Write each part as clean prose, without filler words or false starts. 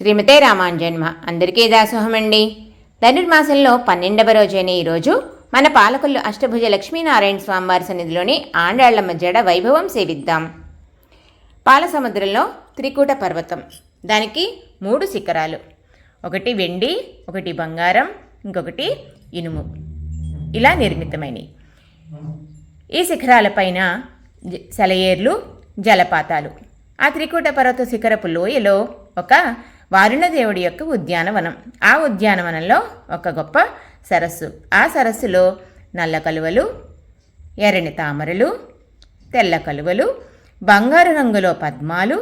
శ్రీమతే రామాంజన్మ అందరికీ దాసోహమండి. ధనుర్మాసంలో 12వ రోజైన ఈరోజు మన పాలకొల్లు అష్టభుజ లక్ష్మీనారాయణ స్వామివారి సన్నిధిలోని ఆండాళ్లమ్మ జడ వైభవం సేవిద్దాం. పాలసముద్రంలో త్రికూట పర్వతం, దానికి 3 శిఖరాలు, ఒకటి వెండి, ఒకటి బంగారం, ఇంకొకటి ఇనుము, ఇలా నిర్మితమైనవి. ఈ శిఖరాలపైన సెలయేర్లు, జలపాతాలు. ఆ త్రికూట పర్వత శిఖరపు లోయలో ఒక వారుణదేవుడి యొక్క ఉద్యానవనం. ఆ ఉద్యానవనంలో ఒక గొప్ప సరస్సు. ఆ సరస్సులో నల్ల కలువలు, ఎర్రని తామరలు, తెల్ల కలువలు, బంగారు రంగులో పద్మాలు,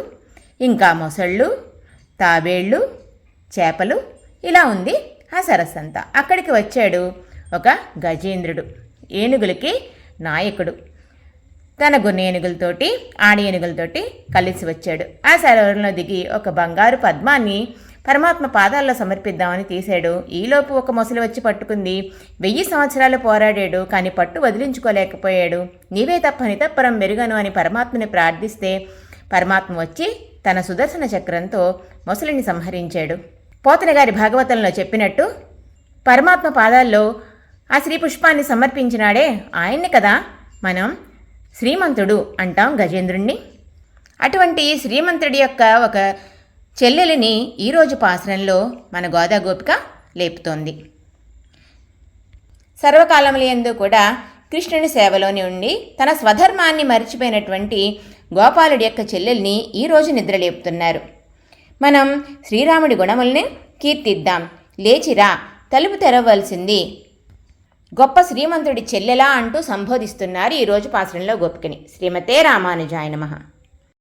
ఇంకా మొసళ్ళు, తాబేళ్ళు, చేపలు, ఇలా ఉంది ఆ సరస్సు అంతా. అక్కడికి వచ్చాడు ఒక గజేంద్రుడు, ఏనుగులకి నాయకుడు. తన గున్న ఏనుగులతోటి, ఆడి ఏనుగులతోటి కలిసి వచ్చాడు. ఆ సరోవరంలో దిగి ఒక బంగారు పద్మాన్ని పరమాత్మ పాదాల్లో సమర్పిద్దామని తీశాడు. ఈలోపు ఒక మొసలి వచ్చి పట్టుకుంది. 1000 సంవత్సరాలు పోరాడాడు, కానీ పట్టు వదిలించుకోలేకపోయాడు. నీవే తప్ప నితప్పరం మెరుగను అని పరమాత్మని ప్రార్థిస్తే పరమాత్మ వచ్చి తన సుదర్శన చక్రంతో మొసలిని సంహరించాడు. పోతన గారి భాగవతంలో చెప్పినట్టు పరమాత్మ పాదాల్లో ఆ శ్రీ పుష్పాన్ని సమర్పించినాడే, ఆయన్ని కదా మనం శ్రీమంతుడు అంటాం గజేంద్రుణ్ణి. అటువంటి శ్రీమంతుడి యొక్క ఒక చెల్లెలిని ఈరోజు పాసరంలో మన గోదా గోపిక లేపుతోంది. సర్వకాలములందు కూడా కృష్ణుని సేవలోని ఉండి తన స్వధర్మాన్ని మరిచిపోయినటువంటి గోపాలుడి యొక్క చెల్లెల్ని ఈరోజు నిద్రలేపుతున్నారు. మనం శ్రీరాముడి గుణముల్ని కీర్తిద్దాం. లేచిరా, తలుపు తెరవలసింది, గొప్ప శ్రీమంతుడి చెల్లెలా అంటూ సంబోధిస్తున్నారు ఈరోజు పాసరంలో గోపికని. శ్రీమతే రామానుజాయ నమః.